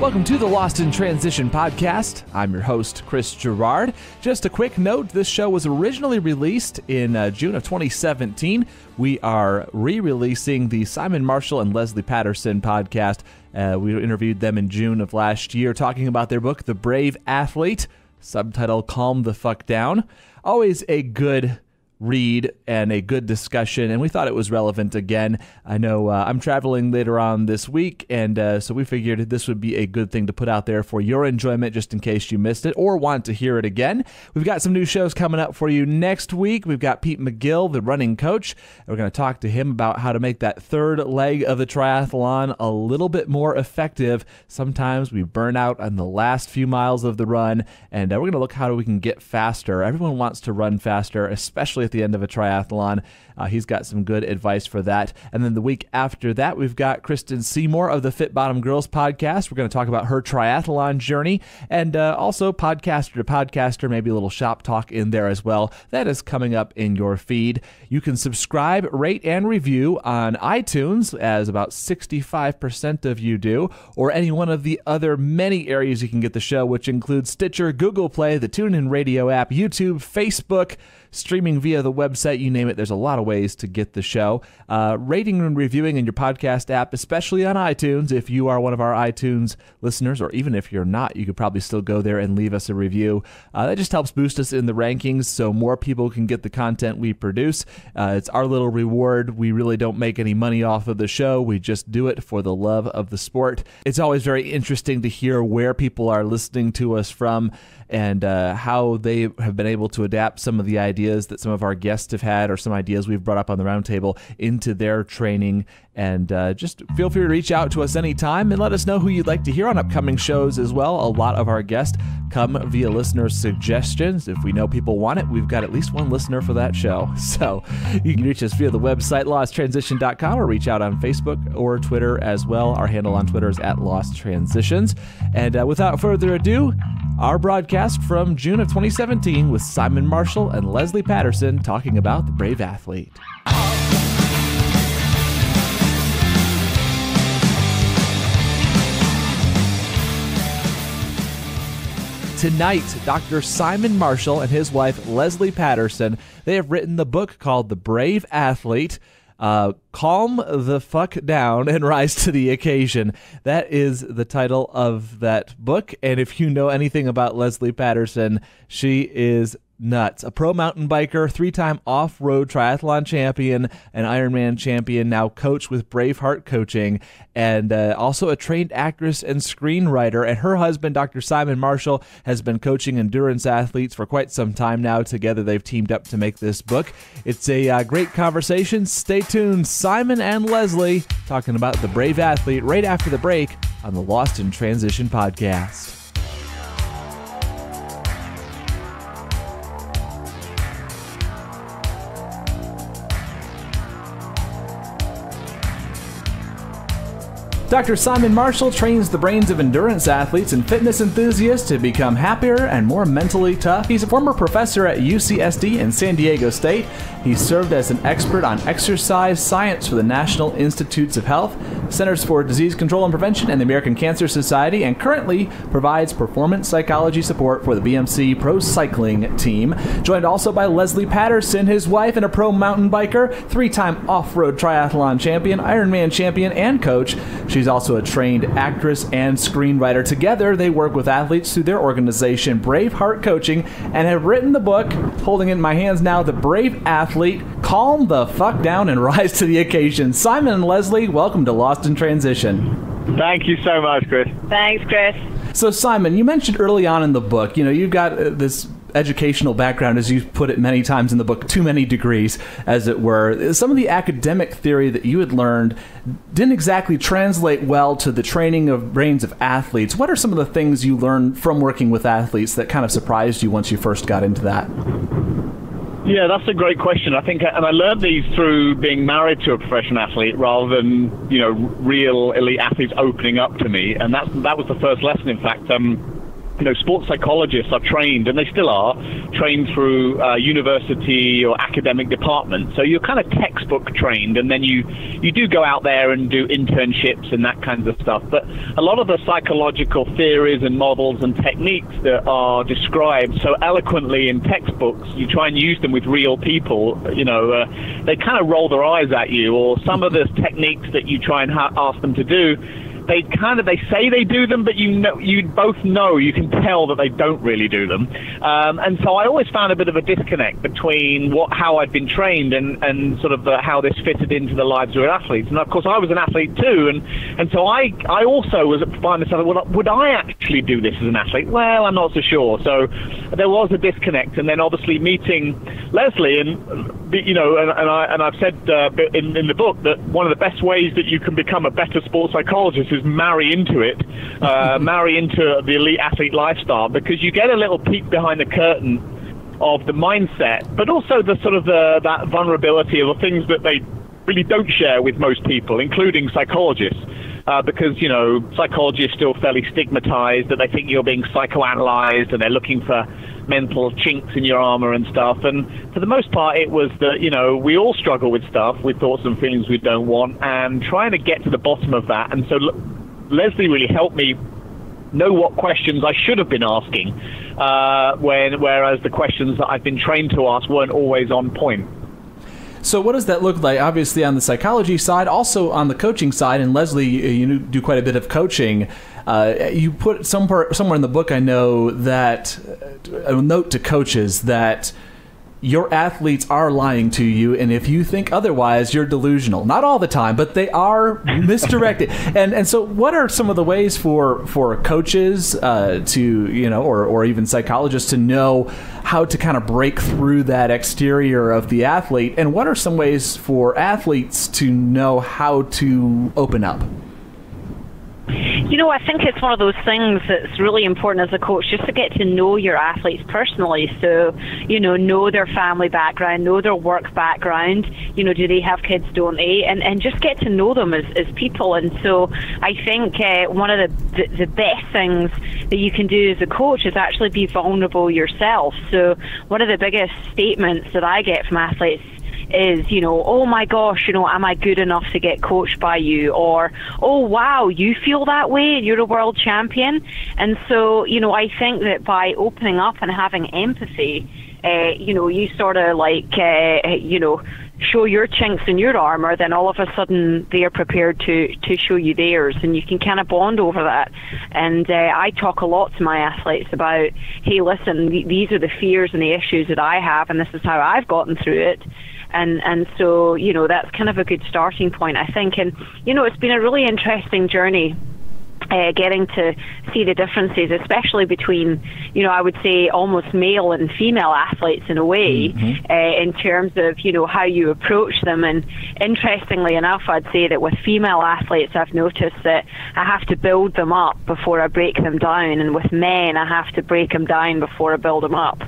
Welcome to the Lost in Transition podcast. I'm your host, Chris Gerard. Just a quick note, this show was originally released in June of 2017. We are re-releasing the Simon Marshall and Lesley Paterson podcast. We interviewed them in June of last year, talking about their book, The Brave Athlete, subtitle Calm the Fuck Down. Always a good read and a good discussion, and we thought it was relevant again. I know I'm traveling later on this week, and so we figured this would be a good thing to put out there for your enjoyment, just in case you missed it or want to hear it again. We've got some new shows coming up for you next week. We've got Pete McGill, the running coach, and we're going to talk to him about how to make that third leg of the triathlon a little bit more effective. Sometimes we burn out on the last few miles of the run, and we're going to look how we can get faster. Everyone wants to run faster, especially at the end of a triathlon. He's got some good advice for that. And then the week after that, we've got Kristen Seymour of the Fit Bottom Girls podcast. We're going to talk about her triathlon journey, and also podcaster to podcaster, maybe a little shop talk in there as well. That is coming up in your feed. You can subscribe, rate, and review on iTunes, as about 65% of you do, or any one of the other many areas you can get the show, which includes Stitcher, Google Play, the TuneIn Radio app, YouTube, Facebook, streaming via the website, you name it. There's a lot of ways to get the show. Rating and reviewing in your podcast app, especially on iTunes. If you are one of our iTunes listeners, or even if you're not, you could probably still go there and leave us a review. That just helps boost us in the rankings so more people can get the content we produce. It's our little reward. We really don't make any money off of the show. We just do it for the love of the sport. It's always very interesting to hear where people are listening to us from, and how they have been able to adapt some of the ideas that some of our guests have had, or some ideas we've brought up on the roundtable, into their training. And just feel free to reach out to us anytime and let us know who you'd like to hear on upcoming shows as well. A lot of our guests come via listener suggestions. If we know people want it, we've got at least one listener for that show. So you can reach us via the website, losttransition.com, or reach out on Facebook or Twitter as well. Our handle on Twitter is @LostTransitions. And without further ado, our broadcast from June of 2017 with Simon Marshall and Lesley Paterson talking about the Brave Athlete. Tonight, Dr. Simon Marshall and his wife, Lesley Paterson, they have written the book called The Brave Athlete. Calm the fuck down and rise to the occasion. That is the title of that book. And if you know anything about Lesley Paterson, she is nuts. A pro mountain biker, 3-time off-road triathlon champion, an Ironman champion, now coach with Braveheart Coaching, and also a trained actress and screenwriter. And her husband, Dr. Simon Marshall, has been coaching endurance athletes for quite some time now. Together, they've teamed up to make this book. It's a great conversation. Stay tuned. Simon and Lesley talking about the Brave Athlete right after the break on the Lost in Transition podcast. Dr. Simon Marshall trains the brains of endurance athletes and fitness enthusiasts to become happier and more mentally tough. He's a former professor at UCSD and San Diego State. He's served as an expert on exercise science for the National Institutes of Health, Centers for Disease Control and Prevention, and the American Cancer Society, and currently provides performance psychology support for the BMC Pro Cycling team. Joined also by Lesley Paterson, his wife, and a pro mountain biker, 3-time off-road triathlon champion, Ironman champion, and coach. She's also a trained actress and screenwriter. Together, they work with athletes through their organization, Braveheart Coaching, and have written the book, holding it in my hands now, The Brave Athlete, Calm the Fuck Down and Rise to the Occasion. Simon and Lesley, welcome to Lost in Transition. Thank you so much, Chris. Thanks, Chris. So, Simon, you mentioned early on in the book, you've got this educational background, as you put it many times in the book, too many degrees, as it were. Some of the academic theory that you had learned didn't exactly translate well to the training of brains of athletes. What are some of the things you learned from working with athletes that kind of surprised you once you first got into that? Yeah, that's a great question. I think, and I learned these through being married to a professional athlete rather than, real elite athletes opening up to me. And that was the first lesson, in fact. Sports psychologists are trained, and they still are, trained through university or academic departments. So you're kind of textbook trained, and then you do go out there and do internships and that kind of stuff. But a lot of the psychological theories and models and techniques that are described so eloquently in textbooks, you try and use them with real people, they kind of roll their eyes at you. Or some of the techniques that you try and ask them to do, they say they do them, but you both know, you can tell that they don't really do them. And so I always found a bit of a disconnect between how I'd been trained and sort of how this fitted into the lives of athletes. And of course, I was an athlete too, and so I also was finding myself, well, would I actually do this as an athlete? Well, I'm not so sure. So there was a disconnect, and then obviously meeting Lesley, and I've said in the book that one of the best ways that you can become a better sports psychologist is marry into the elite athlete lifestyle, because you get a little peek behind the curtain of the mindset, but also the sort of that vulnerability of the things that they really don't share with most people, including psychologists, because psychology is still fairly stigmatized, that they think you're being psychoanalyzed and they're looking for mental chinks in your armor and stuff. And for the most part, it was that we all struggle with stuff, with thoughts and feelings we don't want, and trying to get to the bottom of that. And so Lesley really helped me know what questions I should have been asking, whereas the questions that I've been trained to ask weren't always on point. So what does that look like, obviously, on the psychology side, also on the coaching side? And Lesley, you do quite a bit of coaching. You put somewhere in the book, I know, that a note to coaches that your athletes are lying to you, and if you think otherwise, you're delusional. Not all the time, but they are misdirected. and so what are some of the ways for coaches or even psychologists to know how to kind of break through that exterior of the athlete, and what are some ways for athletes to know how to open up? I think it's one of those things that's really important as a coach, just to get to know your athletes personally. So, know their family background, know their work background, do they have kids, don't they? And just get to know them as people. And so I think one of the best things that you can do as a coach is actually be vulnerable yourself. So one of the biggest statements that I get from athletes is, oh my gosh, am I good enough to get coached by you? Or, oh wow, you feel that way? You're a world champion? And so, I think that by opening up and having empathy, you sort of show your chinks in your armor, then all of a sudden they're prepared to show you theirs, and you can kind of bond over that. And I talk a lot to my athletes about, hey, listen, these are the fears and the issues that I have, and this is how I've gotten through it. And so, that's kind of a good starting point, I think. And, it's been a really interesting journey getting to see the differences, especially between, I would say almost male and female athletes in a way, in terms of, how you approach them. And interestingly enough, I'd say that with female athletes, I've noticed that I have to build them up before I break them down. And with men, I have to break them down before I build them up.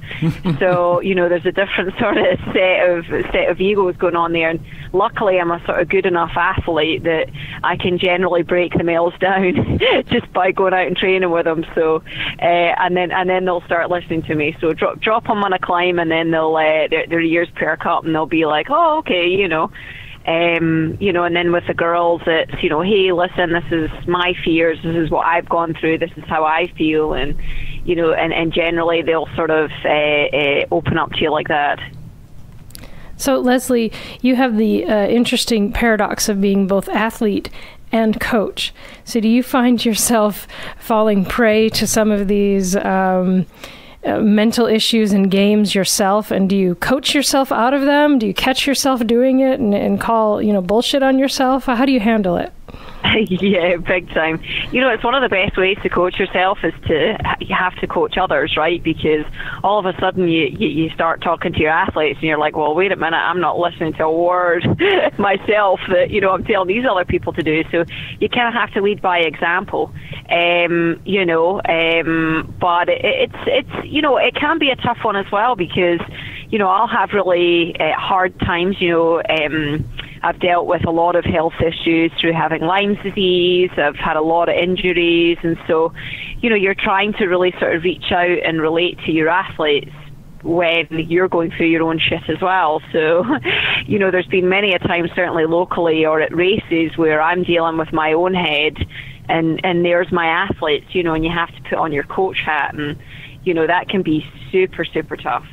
So, there's a different sort of set of egos going on there. And luckily, I'm a sort of good enough athlete that I can generally break the males down just by going out and training with them. So, and then they'll start listening to me. So drop them on a climb, and then they'll their ears perk up, and they'll be like, oh, okay, and then with the girls, it's, hey, listen, this is my fears, this is what I've gone through, this is how I feel, and and generally they'll sort of open up to you like that. So Lesley, you have the interesting paradox of being both athlete and coach. So do you find yourself falling prey to some of these mental issues and games yourself, and do you coach yourself out of them? Do you catch yourself doing it and call bullshit on yourself? How do you handle it? Yeah, big time. It's one of the best ways to coach yourself is you have to coach others, right? Because all of a sudden you start talking to your athletes and you're like, well, wait a minute, I'm not listening to a word myself that, I'm telling these other people to do. So you kind of have to lead by example, but it's it can be a tough one as well, because, I'll have really hard times, I've dealt with a lot of health issues through having Lyme's disease. I've had a lot of injuries. And so, you're trying to really sort of reach out and relate to your athletes. when you're going through your own shit as well. So, you know, there's been many a time, certainly locally or at races, where I'm dealing with my own head, and there's my athletes, you know, and you have to put on your coach hat, and, you know, that can be super, super tough.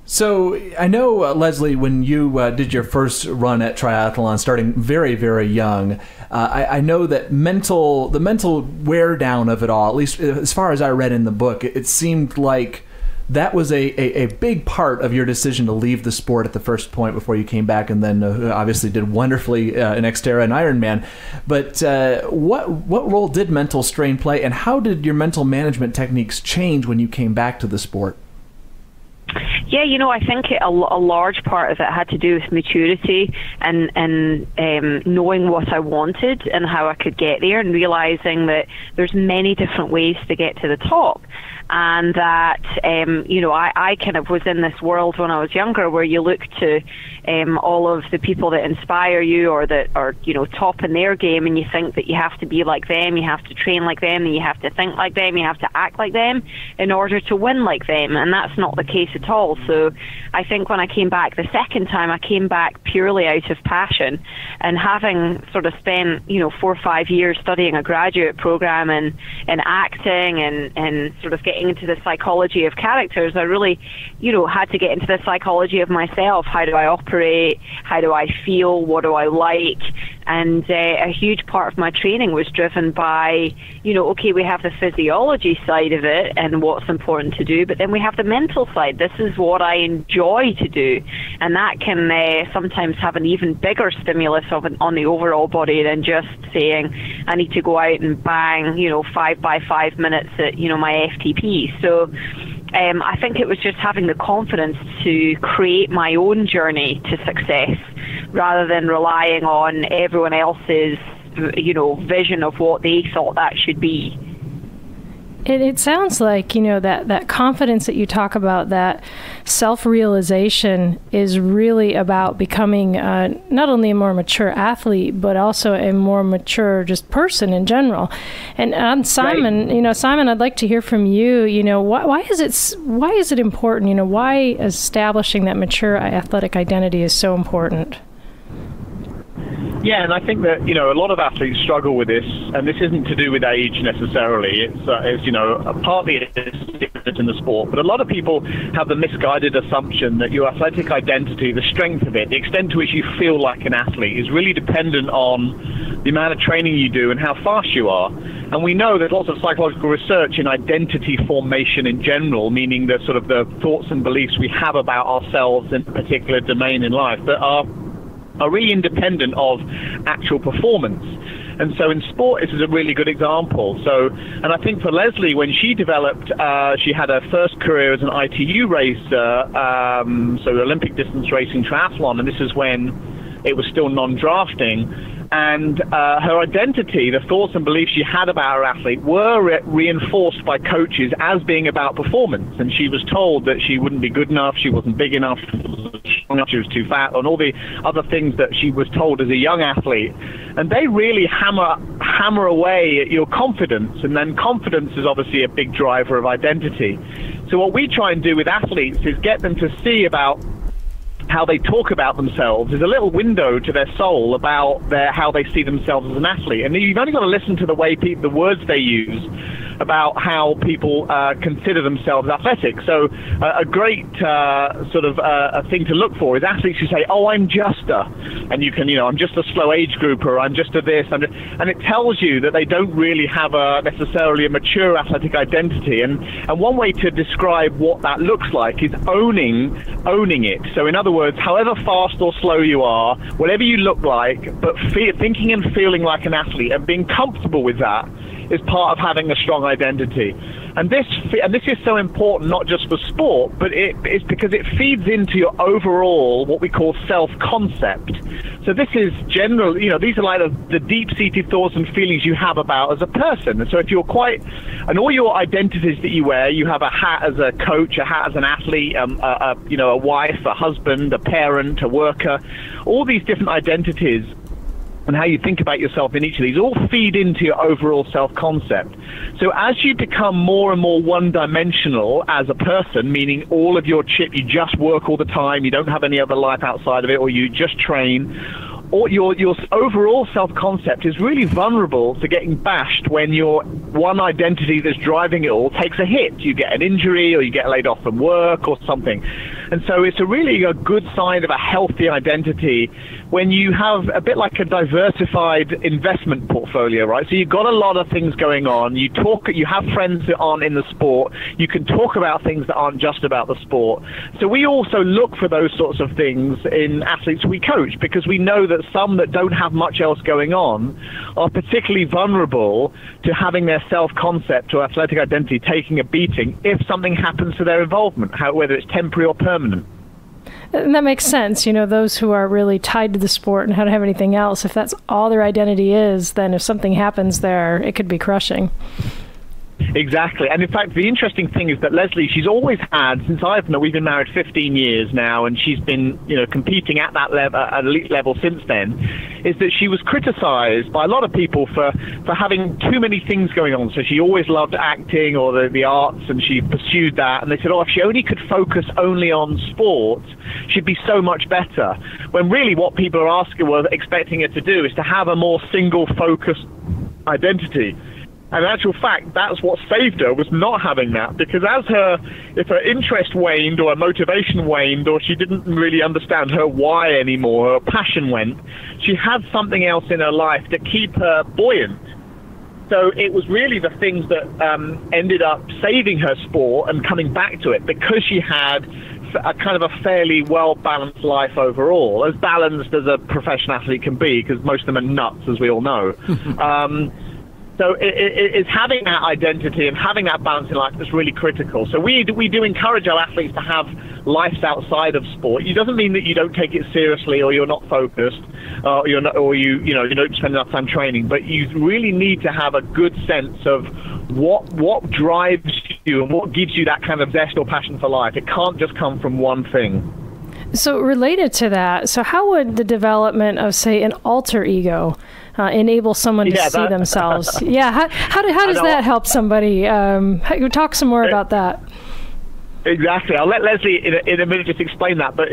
So I know, Lesley, when you did your first run at triathlon, starting very, very young, I know that the mental wear down of it all, at least as far as I read in the book, it seemed like that was a big part of your decision to leave the sport at the first point before you came back, and then obviously did wonderfully in Xterra and Ironman. But what role did mental strain play, and how did your mental management techniques change when you came back to the sport? Yeah, you know, I think a large part of it had to do with maturity and knowing what I wanted and how I could get there, and realizing that there's many different ways to get to the top. And that, you know, I kind of was in this world when I was younger where you look to all of the people that inspire you or that are, you know, top in their game, and you think that you have to be like them, you have to train like them, and you have to think like them, you have to act like them in order to win like them. And that's not the case at all. So I think when I came back the second time, I came back purely out of passion, and having sort of spent, you know, 4 or 5 years studying a graduate program in acting and sort of getting into the psychology of characters, I really, you know, had to get into the psychology of myself. How do I operate? How do I feel? What do I like? And a huge part of my training was driven by, you know, okay, we have the physiology side of it and what's important to do, but then we have the mental side. This is what I enjoy to do. And that can sometimes have an even bigger stimulus on the overall body than just saying, I need to go out and bang, you know, 5 by 5 minutes at, you know, my FTP. So I think it was just having the confidence to create my own journey to success rather than relying on everyone else's, you know, vision of what they thought that should be. It sounds like, you know, that confidence that you talk about, that self-realization is really about becoming not only a more mature athlete, but also a more mature just person in general. And Simon, right. You know, Simon, I'd like to hear from you. You know, why is it important? You know, why establishing that mature athletic identity is so important? Yeah, and I think that, you know, a lot of athletes struggle with this, and this isn't to do with age necessarily. It's you know, partly it's in the sport, but a lot of people have the misguided assumption that your athletic identity, the strength of it, the extent to which you feel like an athlete, is really dependent on the amount of training you do and how fast you are. And we know there's lots of psychological research in identity formation in general, meaning the sort of the thoughts and beliefs we have about ourselves in a particular domain in life that are really independent of actual performance. And so in sport, this is a really good example. So, and I think for Lesley, when she developed, she had her first career as an ITU racer, so Olympic distance racing triathlon, and this is when it was still non-drafting. And her identity, the thoughts and beliefs she had about her athlete, were reinforced by coaches as being about performance. And she was told that she wouldn't be good enough, she wasn't big enough, she was too fat, and all the other things that she was told as a young athlete. And they really hammer away at your confidence, and then confidence is obviously a big driver of identity. So what we try and do with athletes is get them to see about how they talk about themselves is a little window to their soul about how they see themselves as an athlete. And you've only got to listen to the way the words they use about how people consider themselves athletic. So a great sort of a thing to look for is athletes who say, oh, I'm just a, and you can, you know, I'm just a slow age grouper, I'm just a this, and it tells you that they don't really have necessarily a mature athletic identity. And one way to describe what that looks like is owning it. So in other words, however fast or slow you are, whatever you look like, but thinking and feeling like an athlete and being comfortable with that is part of having a strong identity. And this is so important, not just for sport, but it's because it feeds into your overall, what we call self-concept. So this is general, you know, these are like the deep-seated thoughts and feelings you have about as a person. And so if you're and all your identities that you wear, you have a hat as a coach, a hat as an athlete, you know, a wife, a husband, a parent, a worker, all these different identities and how you think about yourself in each of these all feed into your overall self-concept. So as you become more and more one-dimensional as a person, meaning all of your chip, you just work all the time, you don't have any other life outside of it, or you just train, or your overall self-concept is really vulnerable to getting bashed when your one identity that's driving it all takes a hit. You get an injury, or you get laid off from work or something. And so it's really a good sign of a healthy identity when you have a bit like a diversified investment portfolio, right? So you've got a lot of things going on. You have friends that aren't in the sport. You can talk about things that aren't just about the sport. So we also look for those sorts of things in athletes we coach, because we know that some that don't have much else going on are particularly vulnerable to having their self-concept or athletic identity taking a beating if something happens to their involvement, whether it's temporary or permanent. And that makes sense. Those who are really tied to the sport and don't have anything else, if that's all their identity is, then if something happens there, it could be crushing. Exactly. And in fact, the interesting thing is that Lesley, she's always had, since we've been married 15 years now, and she's been, competing at that level, at elite level since then, is that she was criticized by a lot of people for having too many things going on. So she always loved acting or the arts, and she pursued that. And they said, if she only could focus only on sport, she'd be so much better. When really what people are expecting her to do is to have a more single-focused identity. And in actual fact, that's what saved her, was not having that, because if her interest waned or her motivation waned, or she didn't really understand her why anymore, her passion went, she had something else in her life to keep her buoyant. So it was really the things that ended up saving her sport and coming back to it, because she had a kind of a fairly well-balanced life overall, as balanced as a professional athlete can be, because most of them are nuts, as we all know. So it's having that identity and having that balance in life that's really critical. So we do encourage our athletes to have lives outside of sport. It doesn't mean that you don't take it seriously, or you're not focused, or you don't spend enough time training. But you really need to have a good sense of what drives you and what gives you that kind of zest or passion for life. It can't just come from one thing. So related to that, so how would the development of, say, an alter ego enable someone to see themselves? How does that help somebody? Talk some more about that. Exactly. I'll let Lesley in a minute just explain that. But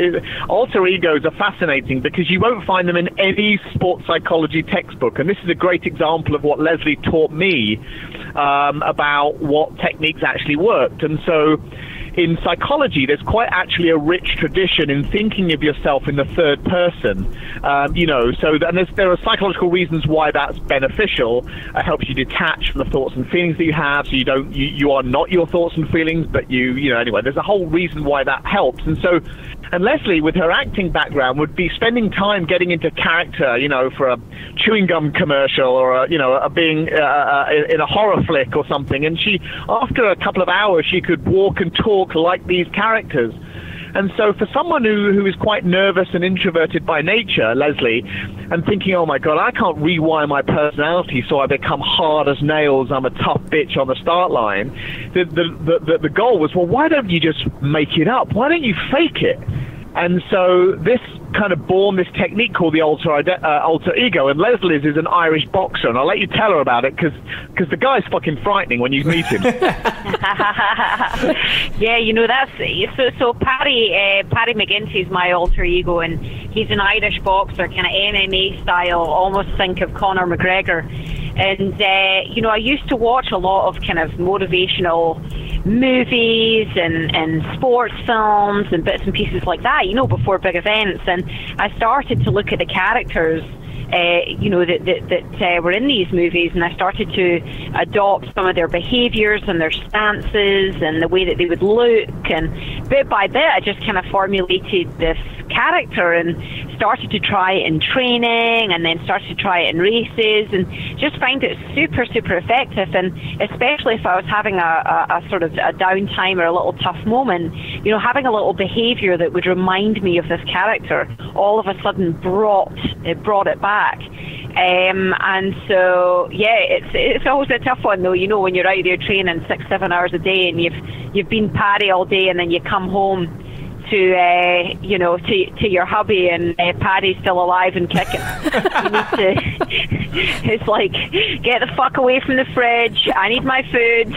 alter egos are fascinating, because you won't find them in any sports psychology textbook. And this is a great example of what Lesley taught me about what techniques actually worked. And so in psychology, there's quite actually a rich tradition in thinking of yourself in the third person. There are psychological reasons why that's beneficial. It helps you detach from the thoughts and feelings that you have, so you are not your thoughts and feelings, but anyway, there's a whole reason why that helps. And Lesley, with her acting background, would be spending time getting into character, for a chewing gum commercial, or being in a horror flick or something. And after a couple of hours, she could walk and talk like these characters. And so for someone who is quite nervous and introverted by nature, Lesley, and thinking, oh my God, I can't rewire my personality so I become hard as nails, I'm a tough bitch on the start line, the goal was, well, why don't you just make it up? Why don't you fake it? And so this kind of born this technique called the alter ego. And Lesley's is an Irish boxer, and I'll let you tell her about it, because the guy's fucking frightening when you meet him. Yeah, that's so. Paddy McGinty's my alter ego, and he's an Irish boxer, kind of MMA style. Almost think of Conor McGregor. And I used to watch a lot of kind of motivational movies and sports films and bits and pieces like that, before big events. And I started to look at the characters that were in these movies, and I started to adopt some of their behaviours and their stances and the way that they would look, and bit by bit I just kind of formulated this character and started to try it in training, and then started to try it in races, and just find it super, super effective. And especially if I was having a sort of a downtime or a little tough moment, having a little behaviour that would remind me of this character all of a sudden brought it back. And so it's always a tough one though, when you're out there training 6-7 hours a day, and you've been Paddy all day, and then you come home to your hubby and Paddy's still alive and kicking. You need to. It's like, get the fuck away from the fridge. I need my food.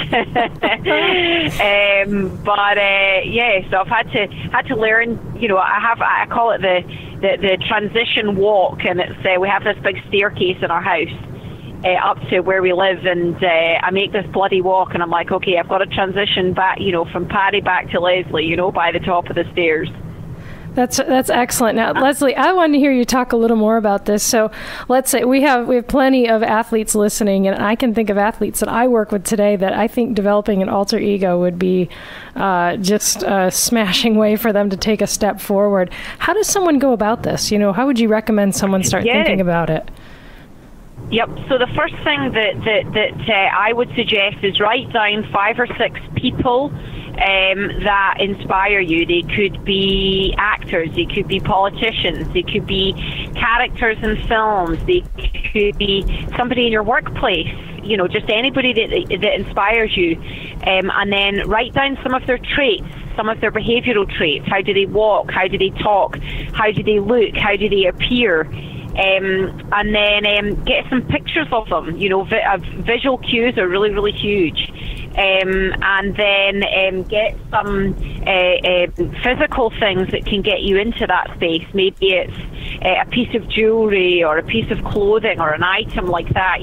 So I've had to learn. I call it the transition walk, and it's we have this big staircase in our house. Up to where we live, and I make this bloody walk, and I'm like, okay, I've got to transition back, from Paddy back to Lesley, by the top of the stairs. That's excellent. Now, Lesley, I want to hear you talk a little more about this. So let's say we have plenty of athletes listening, and I can think of athletes that I work with today that I think developing an alter ego would be just a smashing way for them to take a step forward. How does someone go about this? How would you recommend someone start thinking about it? Yep. So the first thing that I would suggest is write down 5 or 6 people that inspire you. They could be actors, they could be politicians, they could be characters in films, they could be somebody in your workplace. Just anybody that inspires you, and then write down some of their traits, some of their behavioural traits. How do they walk? How do they talk? How do they look? How do they appear? And then get some pictures of them. Visual cues are really, really huge. And then get some physical things that can get you into that space. Maybe it's a piece of jewellery or a piece of clothing or an item like that.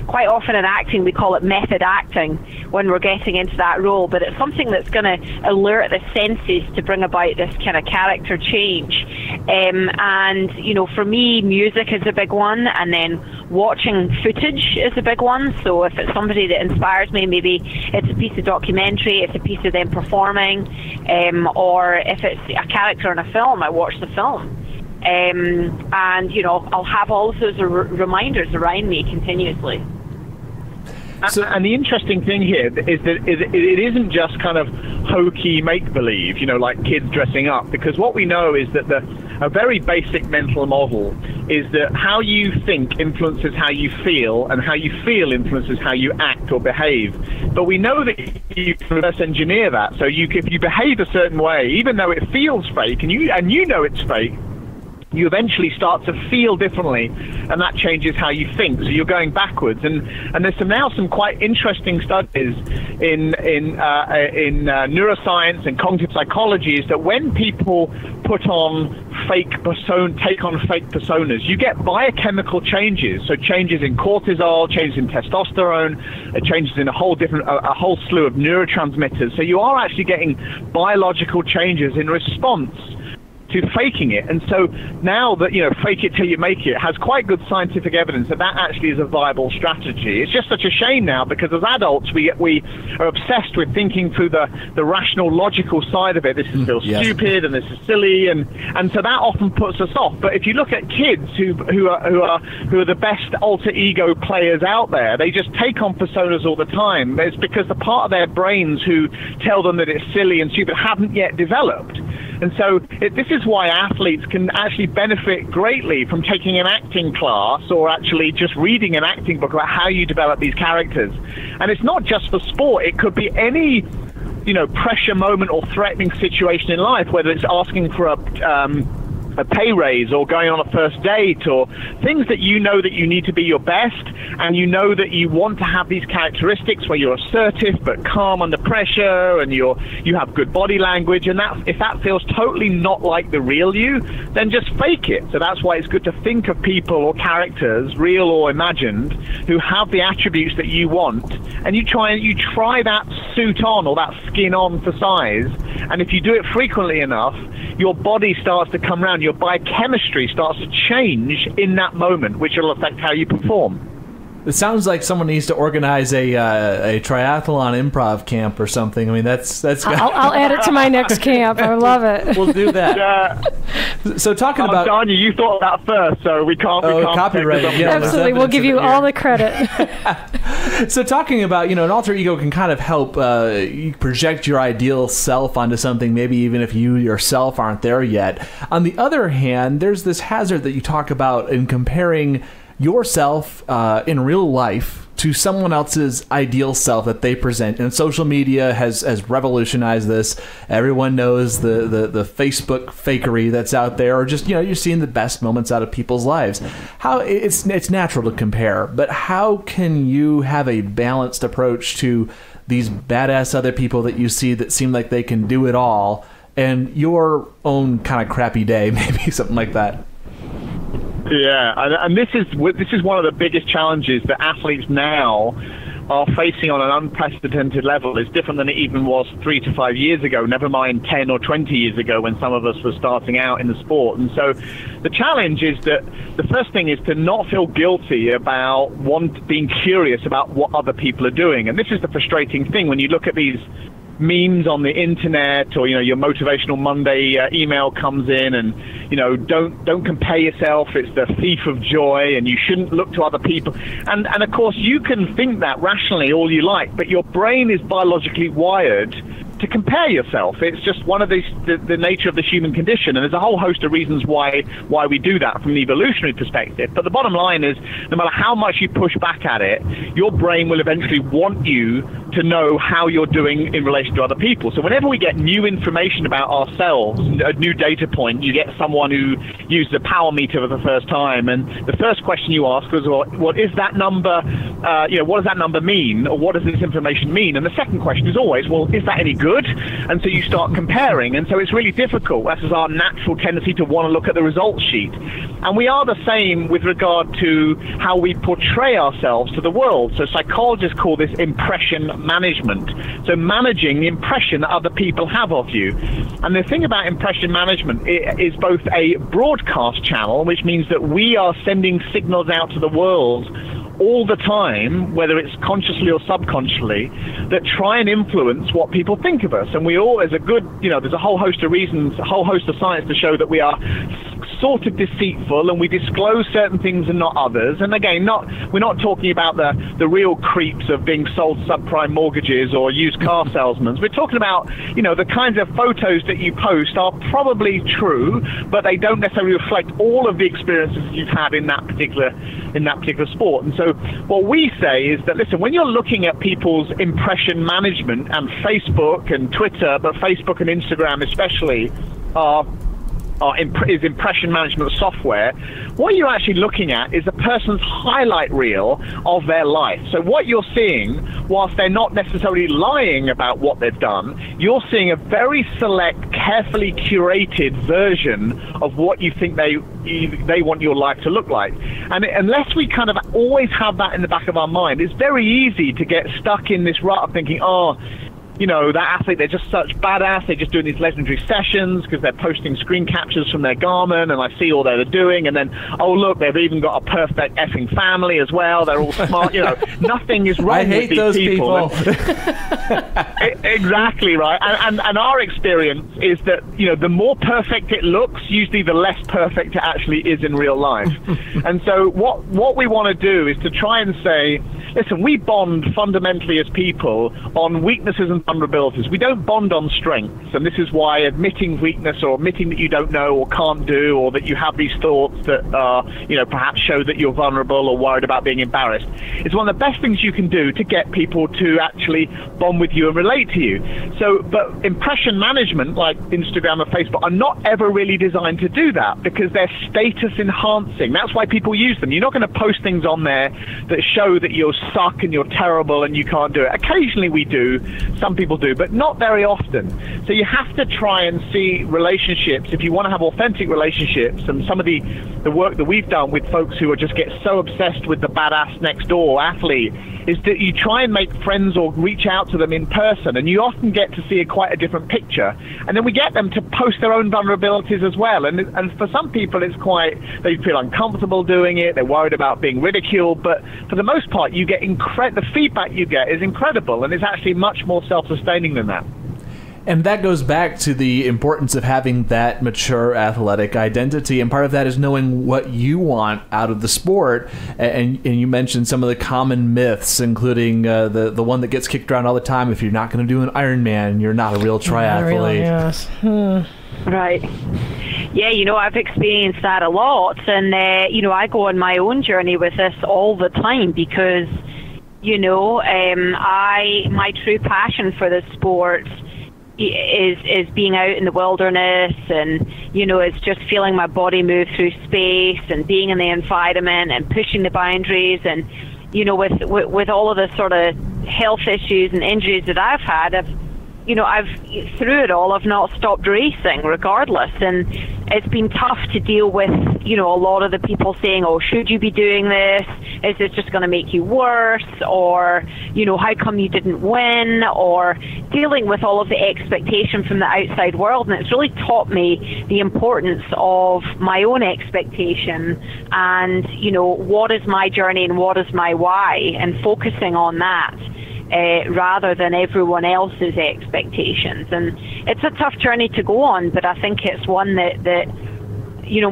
Quite often in acting we call it method acting when we're getting into that role, but it's something that's going to alert the senses to bring about this kind of character change. And for me, music is a big one, and then watching footage is a big one. So if it's somebody that inspires me, maybe it's a piece of documentary, it's a piece of them performing, or if it's a character in a film, I watch the film. And I'll have all of those reminders around me continuously. And the interesting thing here is that it isn't just kind of hokey make-believe, like kids dressing up, because what we know is that a very basic mental model is that how you think influences how you feel, and how you feel influences how you act or behave. But we know that you can reverse engineer that. So if you behave a certain way, even though it feels fake, and you know it's fake, you eventually start to feel differently, and that changes how you think. So you're going backwards, and there's some quite interesting studies in neuroscience and cognitive psychology, is that when people take on fake personas, you get biochemical changes. So changes in cortisol, changes in testosterone, changes in a whole slew of neurotransmitters. So you are actually getting biological changes in response to faking it. And so now that, fake it till you make it has quite good scientific evidence that actually is a viable strategy. It's just such a shame now, because as adults we are obsessed with thinking through the rational, logical side of it. This feels stupid, and this is silly, and so that often puts us off. But if you look at kids who are the best alter ego players out there, they just take on personas all the time. It's because the part of their brains who tell them that it's silly and stupid haven't yet developed. And so this is why athletes can actually benefit greatly from taking an acting class, or actually just reading an acting book about how you develop these characters. And it's not just for sport. It could be any, pressure moment or threatening situation in life, whether it's asking for a pay raise or going on a first date, or things that that you need to be your best, and that you want to have these characteristics where you're assertive but calm under pressure, and you have good body language, and if that feels totally not like the real you, then just fake it. So that's why it's good to think of people or characters, real or imagined, who have the attributes that you want, and you try that suit on, or that skin on for size, and if you do it frequently enough, your body starts to come around. Your biochemistry starts to change in that moment, which will affect how you perform. It sounds like someone needs to organize a triathlon improv camp or something. I mean, that's. I'll add it to my next camp. I love it. We'll do that. So talking about, Danya, you thought of that first, so we can't. Copyright. Yeah, absolutely, we'll give you all the credit. So talking about, an alter ego can kind of help you project your ideal self onto something, maybe even if you yourself aren't there yet. On the other hand, there's this hazard that you talk about in comparing yourself in real life to someone else's ideal self that they present. And social media has revolutionized this. Everyone knows the Facebook fakery that's out there, or just, you're seeing the best moments out of people's lives. How it's natural to compare, but how can you have a balanced approach to these badass other people that you see that seem like they can do it all, and your own kind of crappy day, maybe something like that? Yeah, and this is one of the biggest challenges that athletes now are facing on an unprecedented level. It's different than it even was 3 to 5 years ago, never mind 10 or 20 years ago when some of us were starting out in the sport. And so the challenge is that the first thing is to not feel guilty about being curious about what other people are doing. And this is the frustrating thing when you look at these memes on the internet, or your motivational Monday email comes in, and don't compare yourself, it's the thief of joy, and you shouldn't look to other people, and of course you can think that rationally all you like, but your brain is biologically wired to compare yourself. It's just one of the nature of the human condition, and there's a whole host of reasons why we do that from an evolutionary perspective. But the bottom line is, no matter how much you push back at it, your brain will eventually want you to know how you're doing in relation to other people. So whenever we get new information about ourselves, a new data point, you get someone who used a power meter for the first time, and the first question you ask is, well, what is that number? What does that number mean, or what does this information mean? And the second question is always, well, is that any good? And so you start comparing, and so it's really difficult. That's our natural tendency to want to look at the results sheet. And we are the same with regard to how we portray ourselves to the world. So psychologists call this impression management. So managing the impression that other people have of you. And the thing about impression management, it is both a broadcast channel, which means that we are sending signals out to the world all the time, whether it's consciously or subconsciously, that try and influence what people think of us. And we all, there's a whole host of reasons, a whole host of science to show that we are sort of deceitful, and we disclose certain things and not others. And again, we're not talking about the real creeps of being sold subprime mortgages or used car salesmen. We're talking about, the kinds of photos that you post are probably true, but they don't necessarily reflect all of the experiences you've had in that particular sport. And so what we say is that, listen, when you're looking at people's impression management, and Facebook and Twitter, but Facebook and Instagram especially, is impression management software, what you're actually looking at is a person's highlight reel of their life. So what you're seeing, whilst they're not necessarily lying about what they've done, you're seeing a very select, carefully curated version of what you think they want your life to look like. And unless we kind of always have that in the back of our mind, it's very easy to get stuck in this rut of thinking, that athlete, they're just such badass, they're just doing these legendary sessions because they're posting screen captures from their Garmin, and I see all they're doing, and then, oh look, they've even got a perfect effing family as well, they're all smart, nothing is wrong with these people. Exactly right. And our experience is that, the more perfect it looks, usually the less perfect it actually is in real life. And so what we want to do is to try and say, listen, we bond fundamentally as people on weaknesses and vulnerabilities. We don't bond on strengths, and this is why admitting weakness, or admitting that you don't know or can't do, or that you have these thoughts that perhaps show that you're vulnerable or worried about being embarrassed, is one of the best things you can do to get people to actually bond with you and relate to you. So, but impression management, like Instagram or Facebook, are not ever really designed to do that, because they're status enhancing. That's why people use them. You're not going to post things on there that show that you're suck and you're terrible and you can't do it. Occasionally we do, some people do, but not very often. So you have to try and see relationships, if you want to have authentic relationships. And some of the work that we've done with folks who are just get so obsessed with the badass next door athlete is that you try and make friends or reach out to them in person, and you often get to see quite a different picture. And then we get them to post their own vulnerabilities as well. And for some people, it's they feel uncomfortable doing it, they're worried about being ridiculed, but for the most part, you get the feedback you get is incredible, and it's actually much more self-sustaining than that. And that goes back to the importance of having that mature athletic identity, and part of that is knowing what you want out of the sport. And you mentioned some of the common myths, including the one that gets kicked around all the time: if you're not going to do an Ironman, you're not a real triathlete. Yes. Right. Yeah, I've experienced that a lot, and I go on my own journey with this all the time, because My true passion for the sport is being out in the wilderness, and it's just feeling my body move through space and being in the environment and pushing the boundaries. And with all of the sort of health issues and injuries that I've had, I've through it all, I've not stopped racing regardless. And it's been tough to deal with, a lot of the people saying, oh, should you be doing this? Is this just going to make you worse? Or, how come you didn't win? Or dealing with all of the expectation from the outside world. And it's really taught me the importance of my own expectation and, what is my journey and what is my why, and focusing on that. Rather than everyone else's expectations. And it's a tough journey to go on, but I think it's one that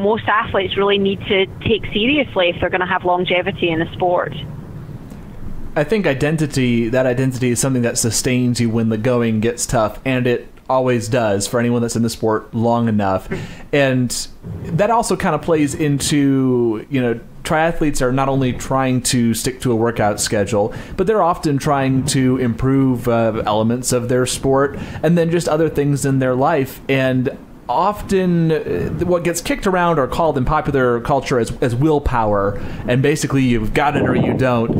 most athletes really need to take seriously if they're going to have longevity in the sport. I think identity is something that sustains you when the going gets tough, and it always does for anyone that's in the sport long enough. And that also kind of plays into, triathletes are not only trying to stick to a workout schedule, but they're often trying to improve elements of their sport and then just other things in their life. And often what gets kicked around or called in popular culture as willpower, and basically you've got it or you don't.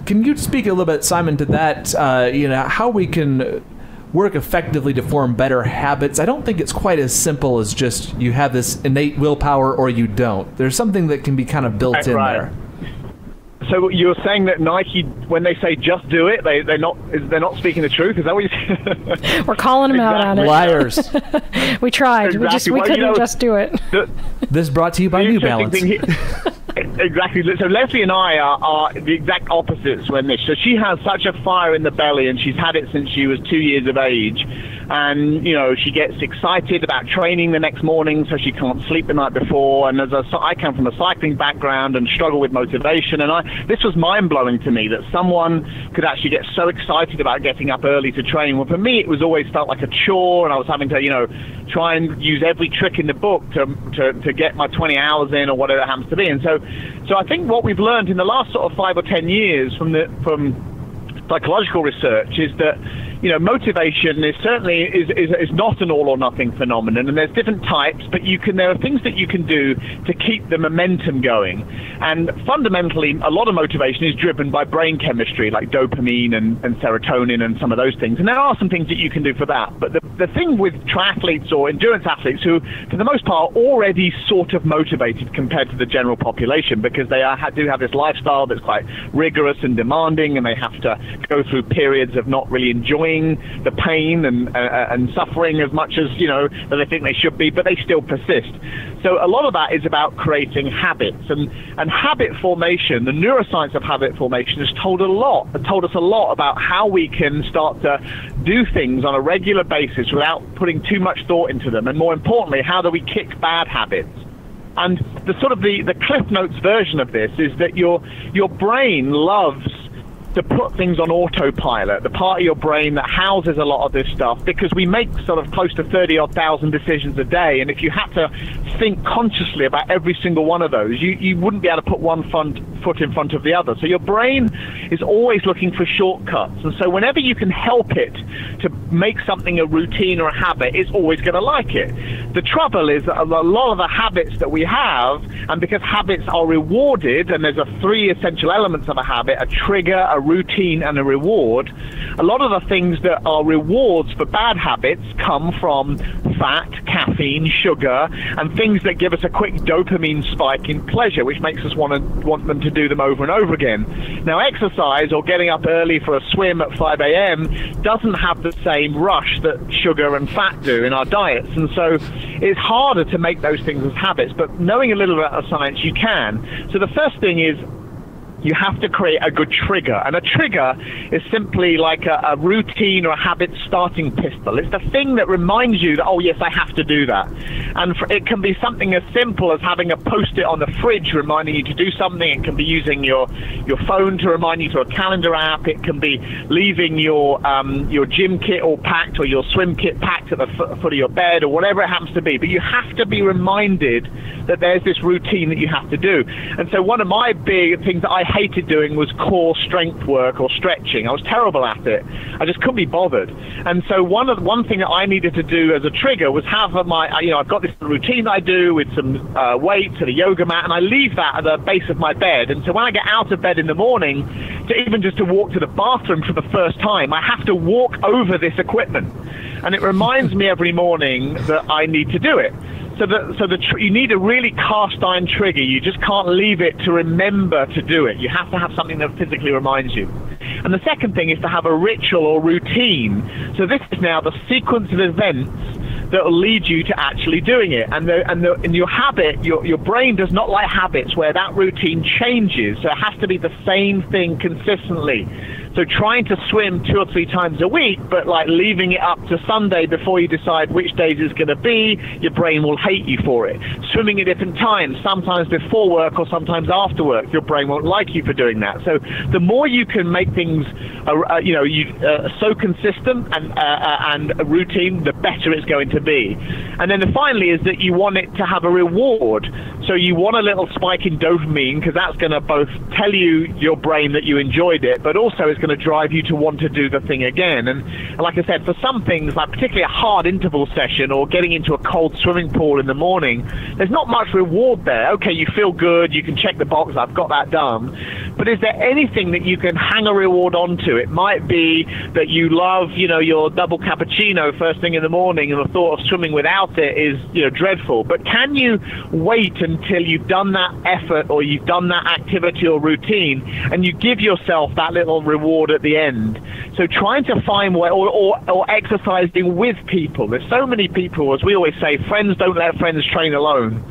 Can you speak a little bit, Simon, to that, how we can work effectively to form better habits? I don't think it's quite as simple as just you have this innate willpower or you don't. There's something that can be kind of built in there. So you're saying that Nike, when they say just do it, they're not speaking the truth? Is that what you're saying? We're calling them out on it. Liars. We tried. Exactly. We couldn't just do it. This brought to you by New Balance. Exactly. So Lesley and I are the exact opposites when this. So she has such a fire in the belly, and she's had it since she was 2 years of age. And, she gets excited about training the next morning, so she can't sleep the night before. And I come from a cycling background and struggle with motivation. And this was mind-blowing to me that someone could actually get so excited about getting up early to train. Well, for me, it was always felt like a chore, and I was having to, try and use every trick in the book to get my 20 hours in or whatever it happens to be. And so I think what we've learned in the last sort of 5 or 10 years from psychological research is that motivation is not an all or nothing phenomenon, and there's different types, but there are things that you can do to keep the momentum going. And fundamentally, a lot of motivation is driven by brain chemistry, like dopamine and serotonin and some of those things. And there are some things that you can do for that. But the thing with triathletes or endurance athletes who, for the most part, are already sort of motivated compared to the general population, because they do have this lifestyle that's quite rigorous and demanding, and they have to go through periods of not really enjoying the pain and suffering as much as that they think they should be, but they still persist. So a lot of that is about creating habits, and habit formation. The neuroscience of habit formation has told us a lot about how we can start to do things on a regular basis without putting too much thought into them, and more importantly, how do we kick bad habits. And the Cliff Notes version of this is that your brain loves to put things on autopilot, the part of your brain that houses a lot of this stuff, because we make sort of close to 30,000 decisions a day, and if you had to think consciously about every single one of those, you wouldn't be able to put one foot in front of the other. So your brain is always looking for shortcuts, and so whenever you can help it to make something a routine or a habit, it's always going to like it. The trouble is that a lot of the habits that we have, and because habits are rewarded, and there's 3 essential elements of a habit: a trigger, a routine, and a reward. A lot of the things that are rewards for bad habits come from fat, caffeine, sugar, and things that give us a quick dopamine spike in pleasure, which makes us want them to do them over and over again. Now, exercise or getting up early for a swim at 5 a.m. doesn't have the same rush that sugar and fat do in our diets, and so it's harder to make those things as habits, but knowing a little about the science, you can. So the first thing is you have to create a good trigger. And a trigger is simply like a routine or a habit starting pistol. It's the thing that reminds you that, oh, yes, I have to do that. And it can be something as simple as having a Post-it on the fridge reminding you to do something. It can be using your phone to remind you to a calendar app. It can be leaving your gym kit all packed or your swim kit packed at the foot of your bed or whatever it happens to be. But you have to be reminded that there's this routine that you have to do. And so one of my big things that I hated doing was core strength work or stretching. I was terrible at it. I just couldn't be bothered. And so one thing that I needed to do as a trigger was have I've got this routine I do with some weights and a yoga mat, and I leave that at the base of my bed. And so when I get out of bed in the morning, even just to walk to the bathroom for the first time, I have to walk over this equipment. And it reminds me every morning that I need to do it. You need a really cast iron trigger. You just can't leave it to remember to do it. You have to have something that physically reminds you. And the second thing is to have a ritual or routine. So this is now the sequence of events that will lead you to actually doing it. And your habit, your brain does not like habits where that routine changes. So it has to be the same thing consistently. So trying to swim 2 or 3 times a week, but like leaving it up to Sunday before you decide which days it's going to be, your brain will hate you for it. Swimming at different times, sometimes before work or sometimes after work, your brain won't like you for doing that. So the more you can make things, so consistent and a routine, the better it's going to be. And then finally is that you want it to have a reward. So you want a little spike in dopamine, because that's going to both tell your brain that you enjoyed it, but also it's going to drive you to want to do the thing again. And like I said, for some things, like particularly a hard interval session or getting into a cold swimming pool in the morning, there's not much reward there. Okay, you feel good, you can check the box, I've got that done. But is there anything that you can hang a reward onto? It might be that you love, your double cappuccino first thing in the morning, and the thought of swimming without it is, dreadful. But can you wait until you've done that effort or you've done that activity or routine, and you give yourself that little reward at the end? So trying to find way, or exercising with people. There's so many people, as we always say, friends don't let friends train alone.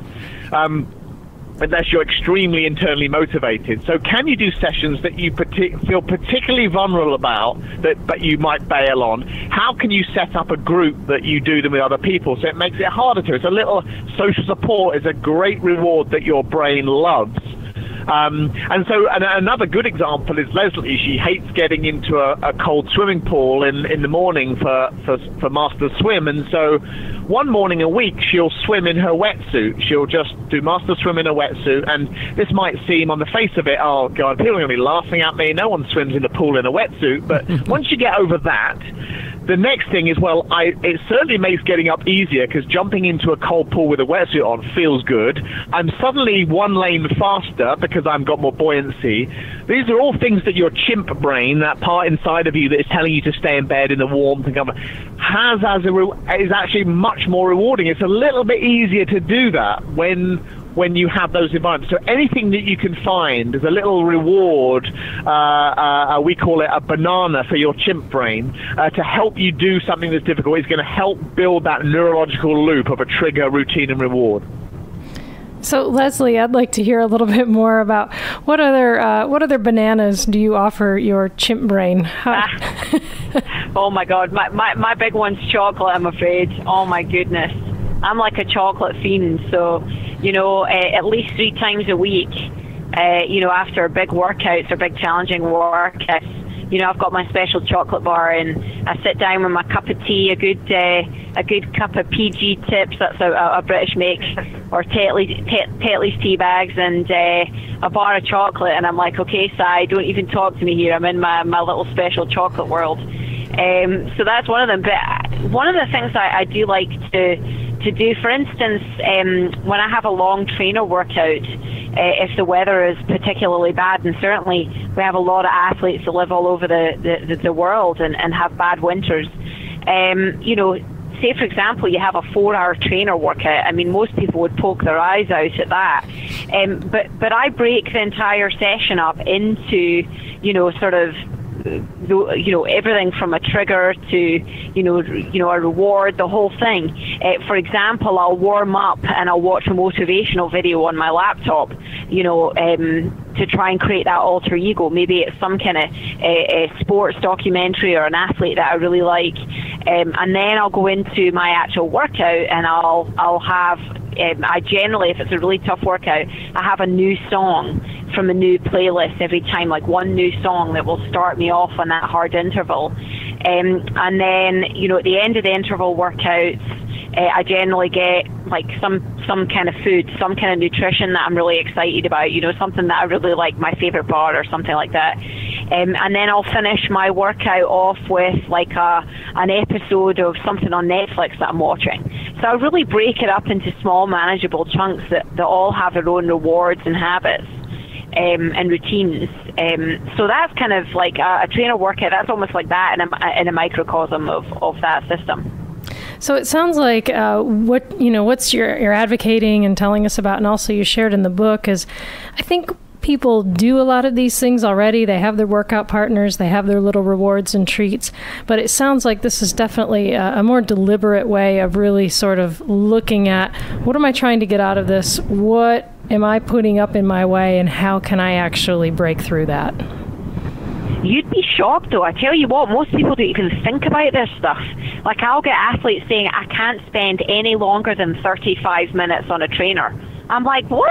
Unless you're extremely internally motivated. So can you do sessions that you feel particularly vulnerable about, but you might bail on? How can you set up a group that you do them with other people so it makes it harder to? It's a little social support is a great reward that your brain loves. And another good example is Lesley. She hates getting into a cold swimming pool in the morning for Master Swim. And so one morning a week, she'll swim in her wetsuit. She'll just do Master Swim in a wetsuit. And this might seem on the face of it, oh, God, people are going to be laughing at me. No one swims in a pool in a wetsuit. But once you get over that, the next thing is, it certainly makes getting up easier, because jumping into a cold pool with a wetsuit on feels good. I'm suddenly 1 lane faster because I've got more buoyancy. These are all things that your chimp brain, that part inside of you that is telling you to stay in bed in the warmth and comfort, is actually much more rewarding. It's a little bit easier to do that when you have those environments. So anything that you can find as a little reward, we call it a banana for your chimp brain, to help you do something that's difficult, is going to help build that neurological loop of a trigger, routine, and reward. So Lesley, I'd like to hear a little bit more about what other bananas do you offer your chimp brain? Oh my God, my big one's chocolate, I'm afraid. Oh my goodness. I'm like a chocolate fiend, so, at least 3 times a week, after big workouts or big challenging workouts, I've got my special chocolate bar, and I sit down with my cup of tea, a good cup of PG Tips, that's a British make, or Tetley's tea bags, and a bar of chocolate, and I'm like, okay, Si, don't even talk to me here. I'm in my little special chocolate world. So that's one of them. But one of the things I do like to do, for instance, when I have a long trainer workout, if the weather is particularly bad, and certainly we have a lot of athletes that live all over the world and have bad winters, say for example you have a 4-hour trainer workout. I mean, most people would poke their eyes out at that, but I break the entire session up into sort of everything from a trigger to a reward, the whole thing. For example, I'll warm up and I'll watch a motivational video on my laptop, to try and create that alter ego. Maybe it's some kind of a sports documentary or an athlete that I really like, and then I'll go into my actual workout, and I'll have, I generally, if it's a really tough workout, I have a new song from a new playlist every time, like one new song that will start me off on that hard interval. And then, at the end of the interval workouts, I generally get like some some kind of food, some kind of nutrition that I'm really excited about, you know, something that I really like, my favorite bar or something like that. And then I'll finish my workout off with like an episode of something on Netflix that I'm watching. So I really break it up into small, manageable chunks that all have their own rewards and habits and routines. So that's kind of like a trainer workout. That's almost like that in a microcosm of that system. So it sounds like what's you're advocating and telling us about, and also you shared in the book, is I think people do a lot of these things already. They have their workout partners, they have their little rewards and treats, but it sounds like this is definitely a more deliberate way of really sort of looking at, what am I trying to get out of this? What am I putting up in my way, and how can I actually break through that? You'd be shocked, though. I tell you what, most people don't even think about this stuff. Like, I'll get athletes saying, I can't spend any longer than 35 minutes on a trainer. I'm like, what?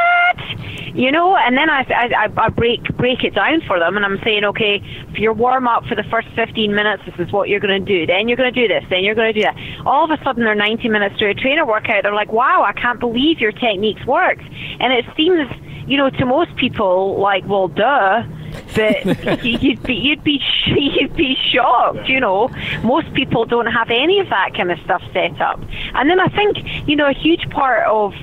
You know, and then I break it down for them, and I'm saying, okay, for your warm-up for the first 15 minutes, this is what you're going to do. Then you're going to do this. Then you're going to do that. All of a sudden, they're 90 minutes to a trainer workout. They're like, wow, I can't believe your techniques worked. And it seems, you know, to most people, like, well, duh. But you'd be shocked, you know. Most people don't have any of that kind of stuff set up. And then I think, you know, a huge part of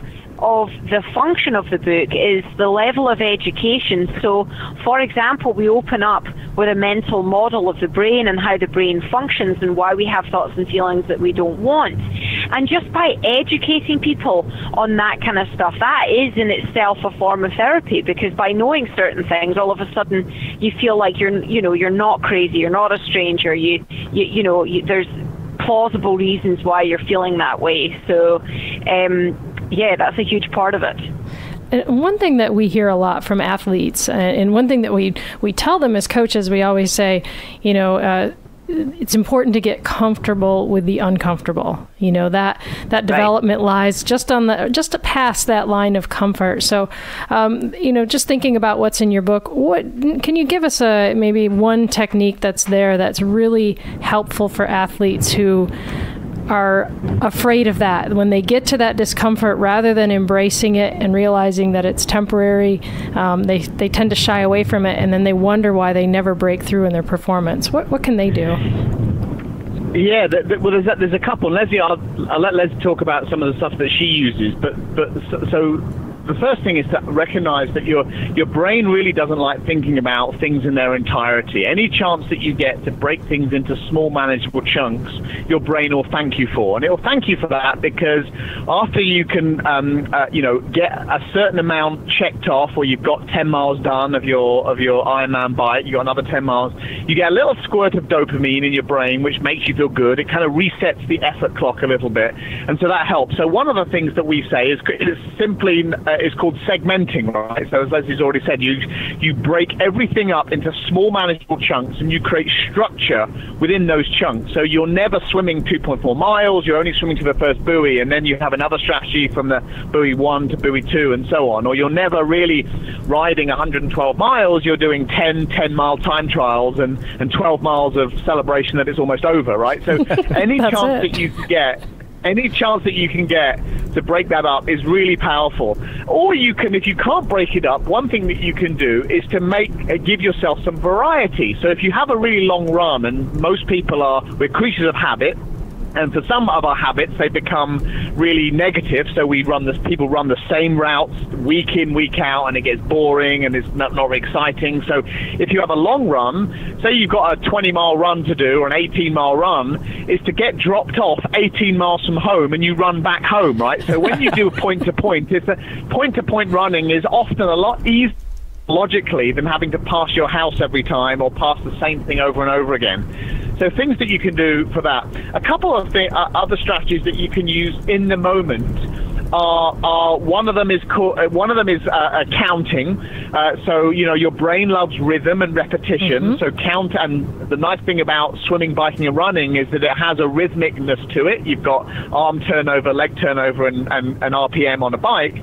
the function of the book is the level of education. So, for example, we open up with a mental model of the brain and how the brain functions and why we have thoughts and feelings that we don't want. And just by educating people on that kind of stuff, that is in itself a form of therapy, because by knowing certain things, all of a sudden you feel like you're not crazy, you're not a stranger, there's plausible reasons why you're feeling that way. So, yeah, that's a huge part of it. And one thing that we hear a lot from athletes, and one thing that we tell them as coaches, we always say, it's important to get comfortable with the uncomfortable. You know, that development lies just past that line of comfort. So, just thinking about what's in your book, what can you give us maybe one technique that's there that's really helpful for athletes who are afraid of that, when they get to that discomfort, rather than embracing it and realizing that it's temporary, they tend to shy away from it, and then they wonder why they never break through in their performance. What can they do? Yeah, well, there's a couple. Lesley, I'll let Lesley talk about some of the stuff that she uses, but so the first thing is to recognize that your brain really doesn't like thinking about things in their entirety. Any chance that you get to break things into small, manageable chunks, your brain will thank you for. And it will thank you for that, because after you can, get a certain amount checked off, or you've got 10 miles done of your Ironman bike, you got another 10 miles, you get a little squirt of dopamine in your brain, which makes you feel good. It kind of resets the effort clock a little bit. And so that helps. So one of the things that we say is simply... it's called segmenting, right? So as Lesley's already said, you break everything up into small, manageable chunks, and you create structure within those chunks. So you're never swimming 2.4 miles, you're only swimming to the first buoy, and then you have another strategy from the buoy 1 to buoy 2 and so on. Or you're never really riding 112 miles, you're doing 10-mile time trials and 12 miles of celebration that it's almost over, right? So any chance that you can get to break that up is really powerful. Or you can, if you can't break it up, one thing that you can do is to give yourself some variety. So if you have a really long run, and most people we're creatures of habit, and for some of our habits, they become really negative. So people run the same routes week in, week out, and it gets boring and it's not very exciting. So if you have a long run, say you've got a 20-mile run to do or an 18-mile run, is to get dropped off 18 miles from home and you run back home, right? So when you do point-to-point, point-to-point running is often a lot easier logically than having to pass your house every time or pass the same thing over and over again. So things that you can do for that. A couple of other strategies that you can use in the moment are one of them is counting. So your brain loves rhythm and repetition. Mm-hmm. So count, and the nice thing about swimming, biking, and running is that it has a rhythmicness to it. You've got arm turnover, leg turnover, and RPM on a bike.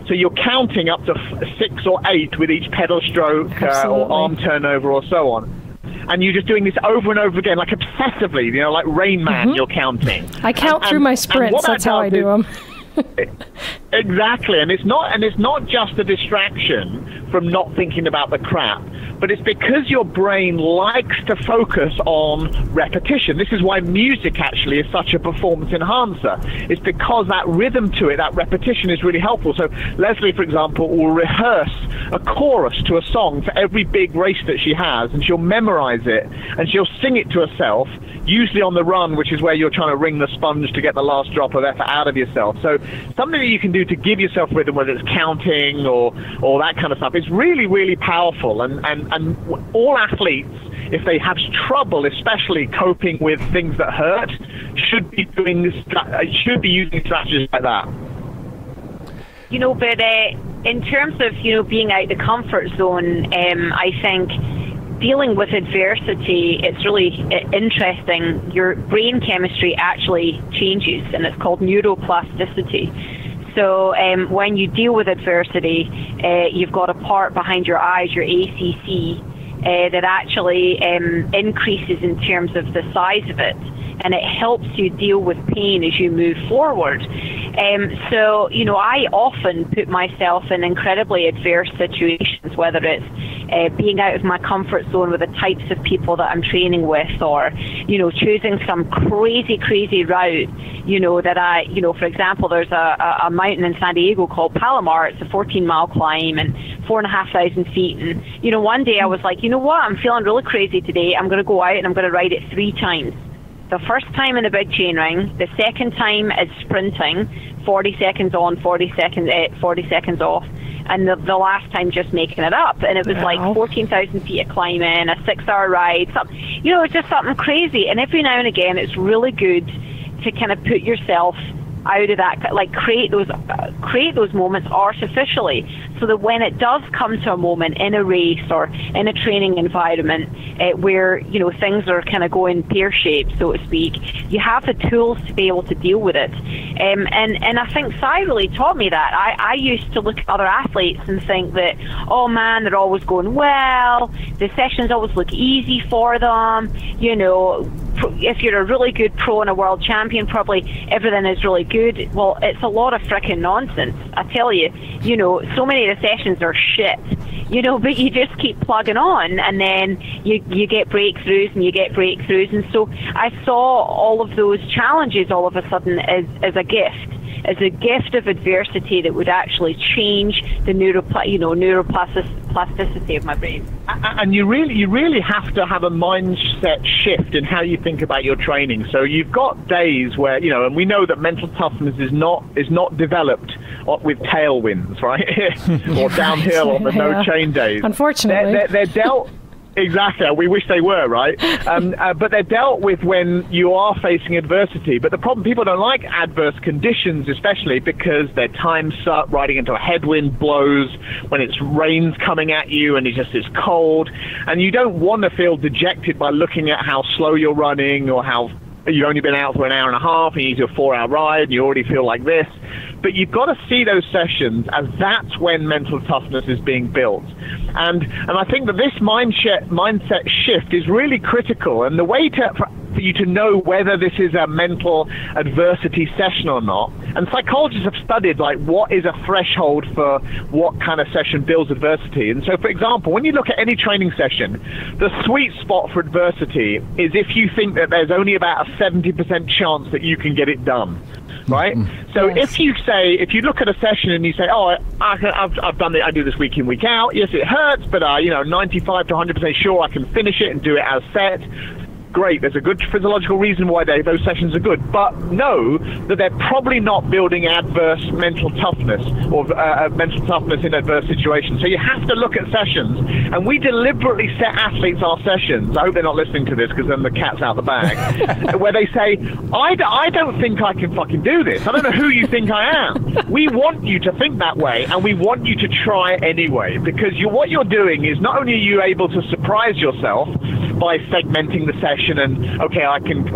So you're counting up to 6 or 8 with each pedal stroke or arm turnover or so on. And you're just doing this over and over again, like obsessively, like Rain Man, mm-hmm. You're counting. I count through my sprints. That's how I do them. Exactly, and it's not just a distraction from not thinking about the crap, but it's because your brain likes to focus on repetition. This is why music actually is such a performance enhancer. It's because that rhythm to it, that repetition, is really helpful. So Lesley, for example, will rehearse a chorus to a song for every big race that she has, and she'll memorize it, and she'll sing it to herself, usually on the run, which is where you're trying to wring the sponge to get the last drop of effort out of yourself. So something that you can do to give yourself rhythm, whether it's counting or that kind of stuff, is really, really powerful. And all athletes, if they have trouble, especially coping with things that hurt, should be using strategies like that. But in terms of, being out the comfort zone, I think dealing with adversity, it's really interesting. Your brain chemistry actually changes, and it's called neuroplasticity. So when you deal with adversity, you've got a part behind your eyes, your ACC, that actually increases in terms of the size of it, and it helps you deal with pain as you move forward. So, I often put myself in incredibly adverse situations, whether it's being out of my comfort zone with the types of people that I'm training with, or, choosing some crazy route, that for example, there's a mountain in San Diego called Palomar. It's a 14-mile climb and 4,500 feet. And, one day I was like, you know what, I'm feeling really crazy today. I'm going to go out and I'm going to ride it 3 times. The first time in a big chain ring, the second time is sprinting, 40 seconds on, 40 seconds off, and the last time just making it up. And it was like 14,000 feet of climbing, a 6-hour ride, it's just something crazy. And every now and again, it's really good to kind of put yourself out of that, like create those moments artificially, so that when it does come to a moment in a race or in a training environment where things are kind of going pear-shaped, so to speak, you have the tools to be able to deal with it. And I think Cy really taught me that. I used to look at other athletes and think that, oh man, they're always going well, the sessions always look easy for them, if you're a really good pro and a world champion, probably everything is really good. Well, it's a lot of frickin' nonsense, I tell you. So many of the sessions are shit, but you just keep plugging on, and then you get breakthroughs and so I saw all of those challenges all of a sudden as a gift of adversity that would actually change the neuroplasticity of my brain. And you really have to have a mindset shift in how you think about your training. So you've got days where, and we know that mental toughness is not developed with tailwinds, right? Or downhill on the no chain days. Unfortunately. They're dealt. Exactly. We wish they were, right? But they're dealt with when you are facing adversity. But the problem, people don't like adverse conditions, especially because their time suck, riding into a headwind blows, when it's rain's coming at you and it's cold. And you don't want to feel dejected by looking at how slow you're running, or how you've only been out for an hour and a half and you need a 4-hour ride and you already feel like this. But you've got to see those sessions as that's when mental toughness is being built. And I think that this mindset shift is really critical. And the way for you to know whether this is a mental adversity session or not, and psychologists have studied what is a threshold for what kind of session builds adversity. And so, for example, when you look at any training session, the sweet spot for adversity is if you think that there's only about a 70% chance that you can get it done. Right? So yes. If you look at a session and you say, oh, I've done it, I do this week in, week out. Yes, it hurts, but 95 to 100% sure I can finish it and do it as set. Great, there's a good physiological reason why those sessions are good, but know that they're probably not building adverse mental toughness or mental toughness in adverse situations. So you have to look at sessions, and we deliberately set athletes our sessions. I hope they're not listening to this, because then the cat's out the bag, where they say, I don't think I can fucking do this. I don't know who you think I am. We want you to think that way, and we want you to try anyway, because what you're doing is not only are you able to surprise yourself, by segmenting the session and, okay,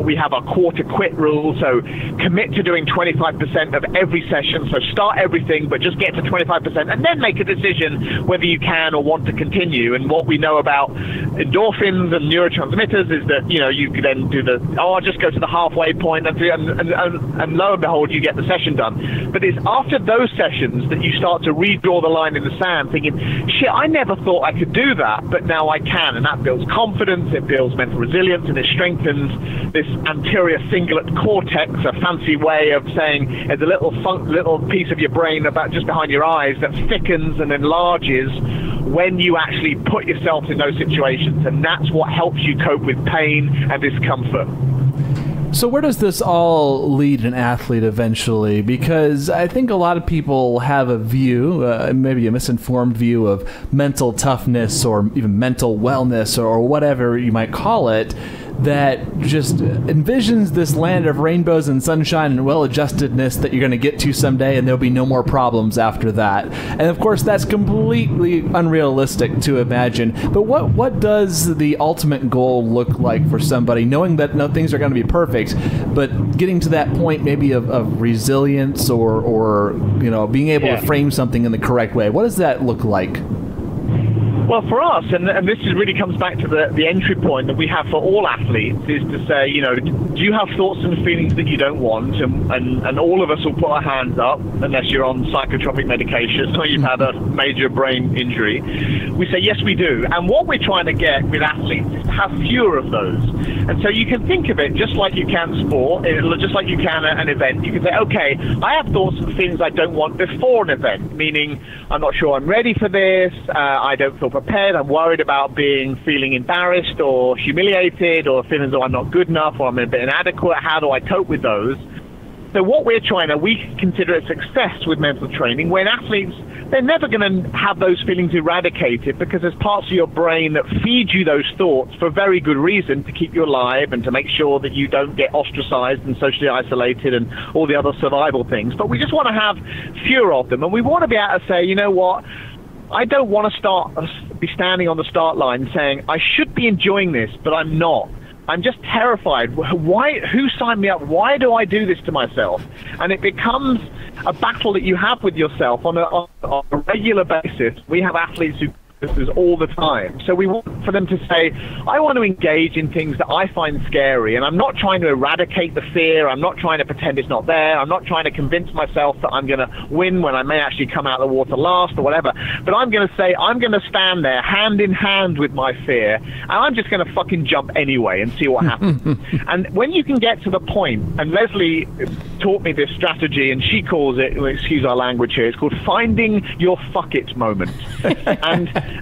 we have a quarter quit rule, so commit to doing 25% of every session, so start everything, but just get to 25% and then make a decision whether you can or want to continue. And what we know about endorphins and neurotransmitters is that, you can then do I'll just go to the halfway point and lo and behold, you get the session done. But it's after those sessions that you start to redraw the line in the sand, thinking, shit, I never thought I could do that, but now I can. And that builds confidence, it builds mental resilience, and it strengthens this anterior cingulate cortex, a fancy way of saying there's a little piece of your brain about just behind your eyes that thickens and enlarges when you actually put yourself in those situations. And that's what helps you cope with pain and discomfort. So where does this all lead an athlete eventually? Because I think a lot of people have a view, maybe a misinformed view of mental toughness or even mental wellness or whatever you might call it, that just envisions this land of rainbows and sunshine and well-adjustedness that you're going to get to someday, and there'll be no more problems after that. And of course, that's completely unrealistic to imagine. But what does the ultimate goal look like for somebody, knowing that no things are going to be perfect, but getting to that point maybe of resilience or being able to frame something in the correct way? What does that look like? Well, for us, and this really comes back to the entry point that we have for all athletes, is to say, do you have thoughts and feelings that you don't want? And all of us will put our hands up, unless you're on psychotropic medication or you've had a major brain injury. We say, yes, we do. And what we're trying to get with athletes is to have fewer of those. And so you can think of it just like you can sport, just like you can at an event. You can say, okay, I have thoughts and feelings I don't want before an event, meaning I'm not sure I'm ready for this, I don't feel prepared, I'm worried about feeling embarrassed or humiliated or feeling as though I'm not good enough or I'm a bit inadequate. How do I cope with those? So what we consider a success with mental training when athletes, they're never going to have those feelings eradicated, because there's parts of your brain that feed you those thoughts for very good reason, to keep you alive and to make sure that you don't get ostracized and socially isolated and all the other survival things. But we just want to have fewer of them, and we want to be able to say, you know what, I don't want to be standing on the start line saying, I should be enjoying this, but I'm not. I'm just terrified. Why? Who signed me up? Why do I do this to myself? And it becomes a battle that you have with yourself on a regular basis. We have athletes who this is all the time. So we want for them to say, I want to engage in things that I find scary, and I'm not trying to eradicate the fear. I'm not trying to pretend it's not there. I'm not trying to convince myself that I'm going to win when I may actually come out of the water last or whatever. But I'm going to say, I'm going to stand there hand in hand with my fear, and I'm just going to fucking jump anyway and see what happens. And when you can get to the point, and Lesley taught me this strategy, and she calls it, excuse our language here, it's called finding your fuck it moment.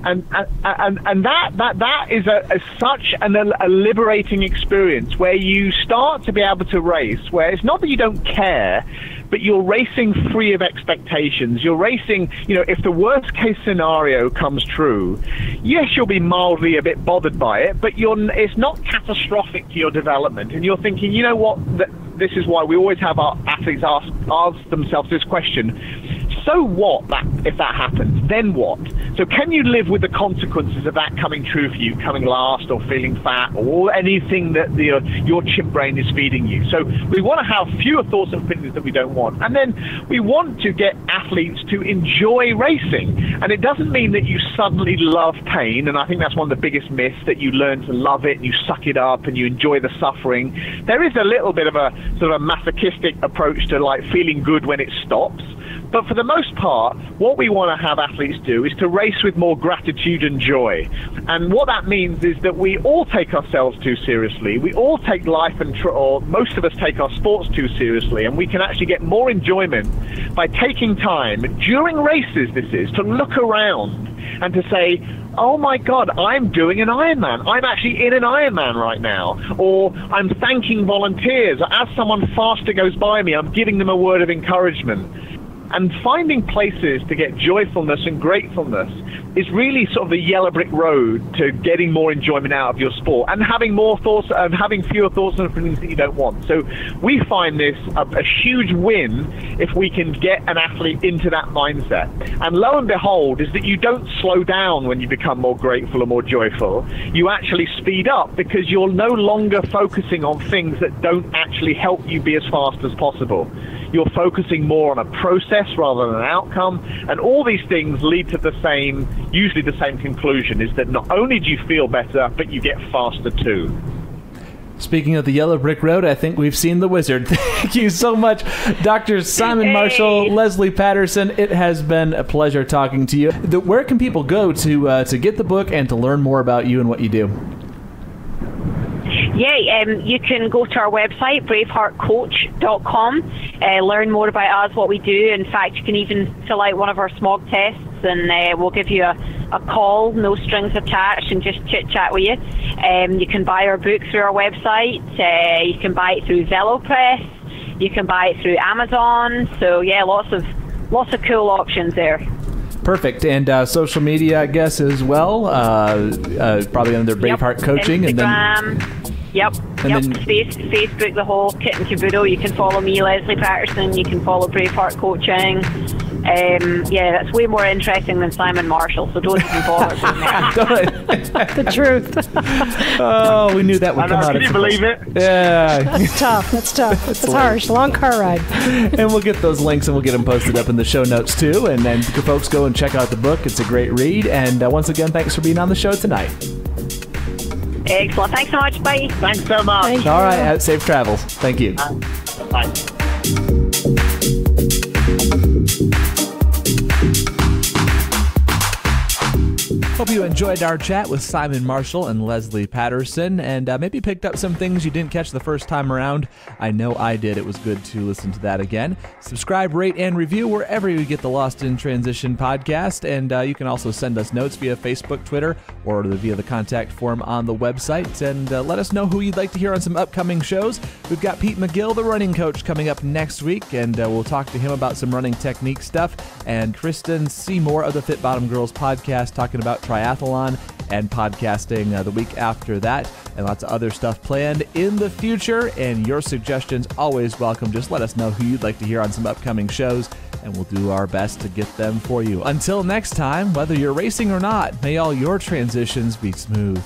And that is such a liberating experience, where you start to be able to race, where it's not that you don't care, but you're racing free of expectations. You're racing, if the worst case scenario comes true, yes, you'll be mildly a bit bothered by it, but it's not catastrophic to your development. And you're thinking, you know what, this is why we always have our athletes ask themselves this question. So what if that happens? Then what? So can you live with the consequences of that coming true for you, coming last or feeling fat or anything that your chimp brain is feeding you? So we want to have fewer thoughts and feelings that we don't want. And then we want to get athletes to enjoy racing. And it doesn't mean that you suddenly love pain. And I think that's one of the biggest myths, that you learn to love it and you suck it up and you enjoy the suffering. There is a little bit of a sort of a masochistic approach to like feeling good when it stops. But for the most part, what we want to have athletes do is to race with more gratitude and joy. And what that means is that we all take ourselves too seriously. We all take life or most of us take our sports too seriously. And we can actually get more enjoyment by taking time during races, to look around and to say, oh my God, I'm doing an Ironman. I'm actually in an Ironman right now. Or I'm thanking volunteers. As someone faster goes by me, I'm giving them a word of encouragement. And finding places to get joyfulness and gratefulness is really sort of the yellow brick road to getting more enjoyment out of your sport and having more thoughts and having fewer thoughts on things that you don't want. So we find this a huge win if we can get an athlete into that mindset. And lo and behold, is that you don't slow down when you become more grateful or more joyful. You actually speed up because you're no longer focusing on things that don't actually help you be as fast as possible. You're focusing more on a process rather than an outcome, and all these things lead to usually the same conclusion, is that not only do you feel better, but you get faster too. Speaking of the yellow brick road, I think we've seen the wizard. Thank you so much, Dr. Simon Marshall, Lesley Paterson. It has been a pleasure talking to you. Where can people go to get the book and to learn more about you and what you do? Yeah, you can go to our website, braveheartcoach.com, learn more about us, what we do. In fact, you can even fill out one of our smog tests, and we'll give you a call, no strings attached, and just chit-chat with you. You can buy our book through our website. You can buy it through VeloPress. You can buy it through Amazon. So, yeah, lots of cool options there. Perfect. And social media, I guess, as well, probably under Braveheart Coaching. Instagram. And then... Yep. Facebook, the whole kit and caboodle. You can follow me, Lesley Paterson. You can follow Braveheart Coaching. Yeah, that's way more interesting than Simon Marshall, so don't even bother doing that. The truth. Oh, we knew that would come out. Can you believe it? Yeah. That's tough. It's harsh. Long car ride. And we'll get those links and we'll get them posted up in the show notes too. And then folks go and check out the book. It's a great read. And once again, thanks for being on the show tonight. Excellent. Thanks so much. Bye. Thanks so much. All right. Safe travels. Thank you. Bye. Hope you enjoyed our chat with Simon Marshall and Lesley Paterson, and maybe picked up some things you didn't catch the first time around. I know I did. It was good to listen to that again. Subscribe, rate, and review wherever you get the Lost in Transition podcast, and you can also send us notes via Facebook, Twitter, or via the contact form on the website, and let us know who you'd like to hear on some upcoming shows. We've got Pete McGill, the running coach, coming up next week, and we'll talk to him about some running technique stuff, and Kristen Seymour of the Fit Bottom Girls podcast talking about triathlon and podcasting the week after that, and lots of other stuff planned in the future. And your suggestions always welcome. Just let us know who you'd like to hear on some upcoming shows, and we'll do our best to get them for you. Until next time, whether you're racing or not, may all your transitions be smooth.